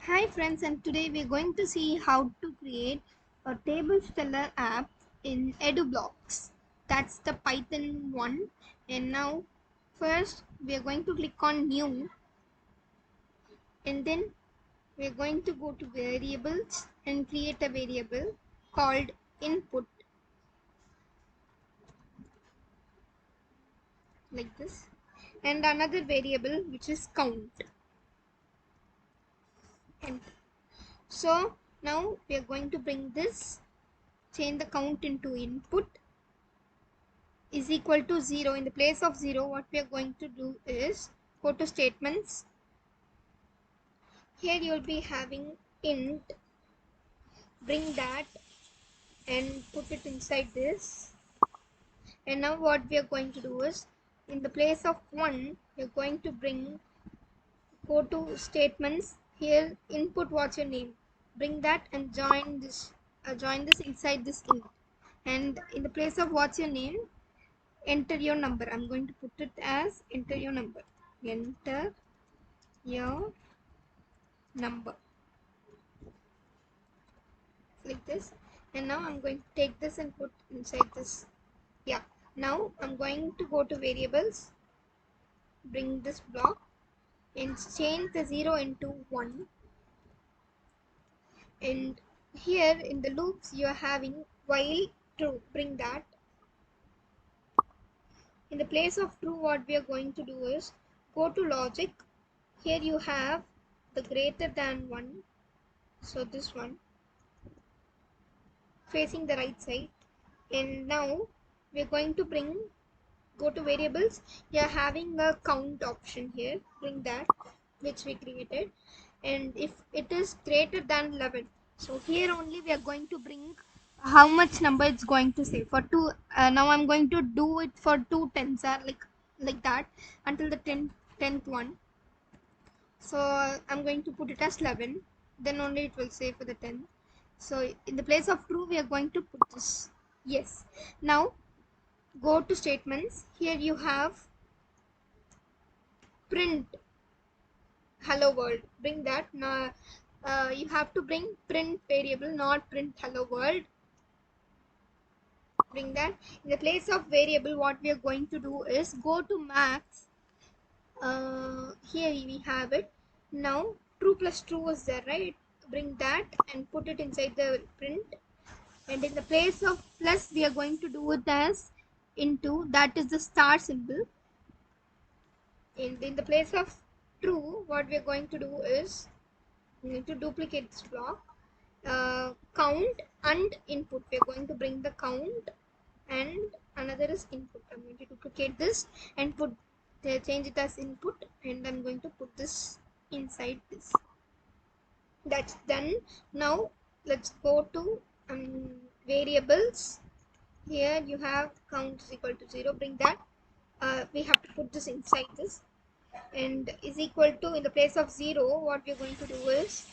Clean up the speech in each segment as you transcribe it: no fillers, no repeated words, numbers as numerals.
Hi friends, and today we're going to see how to create a table steller app in EduBlocks. That's the Python one. And now first we're going to click on new, and then we're going to go to variables and create a variable called input, like this, and another variable which is count. And so now we are going to bring this, change the count into input is equal to 0. In the place of 0, what we are going to do is go to statements. Here you will be having int, bring that and put it inside this. And now what we are going to do is, in the place of 1, we are going to go to statements. Here input what's your name, bring that and join this inside this int. And in the place of what's your name, enter your number. I'm going to put it as enter your number. Enter your number, like this. And now I'm going to take this and put inside this. Yeah, now I'm going to go to variables, bring this block and change the 0 into 1. And here in the loops you are having while true, bring that. In the place of true, what we are going to do is go to logic. Here you have the greater than 1, so this one facing the right side. And now we're going to go to variables. You're having a count option here, bring that, which we created. And if it is greater than 11, so here only we are going to bring how much number it's going to say for two. Now I'm going to do it for two tens, like that, until the 10th one. So I'm going to put it as 11, then only it will say for the 10. So in the place of true, we are going to put this yes. Now go to statements. Here you have print hello world, bring that. Now you have to bring print variable, not print hello world, bring that. In the place of variable, what we are going to do is go to max. Here we have it. Now true plus true is there, right? Bring that and put it inside the print. And in the place of plus, we are going to do it as into, that is the star symbol. And in the place of true, what we are going to do is we need to duplicate this block. Count and input, we are going to bring the count and another is input. I'm going to duplicate this and change it as input, and I'm going to put this inside this. That's done. Now let's go to variables. Here you have count is equal to 0, bring that. We have to put this inside this, and is equal to, in the place of 0, what we're going to do is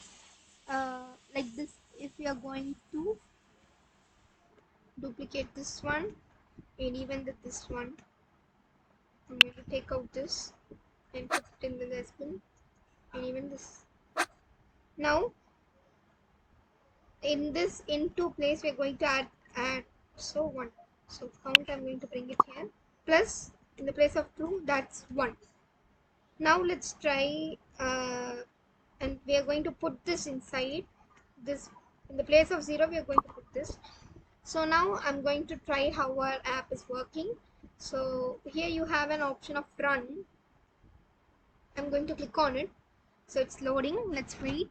like this. If we are going to duplicate this one and even this one, I'm going to take out this and put it in the dustbin, and even this. Now in this into place, we're going to add so 1. So count, I'm going to bring it here, plus in the place of true, that's 1. Now let's try, and we are going to put this inside this. In the place of 0, we are going to put this. So now I'm going to try how our app is working. So here you have an option of run. I'm going to click on it. So it's loading. Let's wait.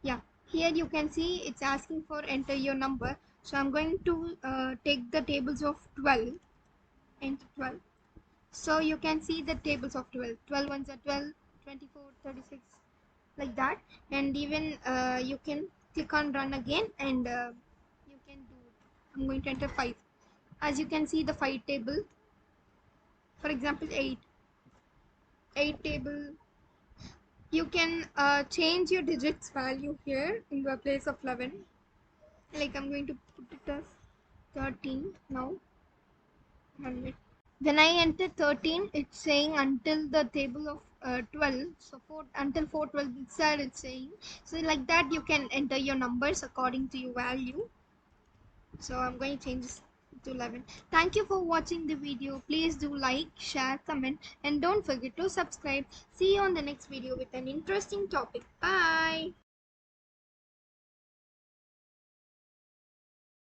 Yeah, here you can see it's asking for enter your number. So I'm going to take the tables of 12, enter 12. So you can see the tables of 12. 12 ones are 12, 24, 36, like that. And even you can click on run again, and you can do it. I'm going to enter 5. As you can see the 5 table, for example 8 table. You can change your digits value here in the place of 11. Like I'm going to put it as 13 now. 100. When I enter 13, it's saying until the table of 12. So until 412 inside it's saying. So like that you can enter your numbers according to your value. So I'm going to change this to 11. Thank you for watching the video. Please do like, share, comment, and don't forget to subscribe. See you on the next video with an interesting topic. Bye.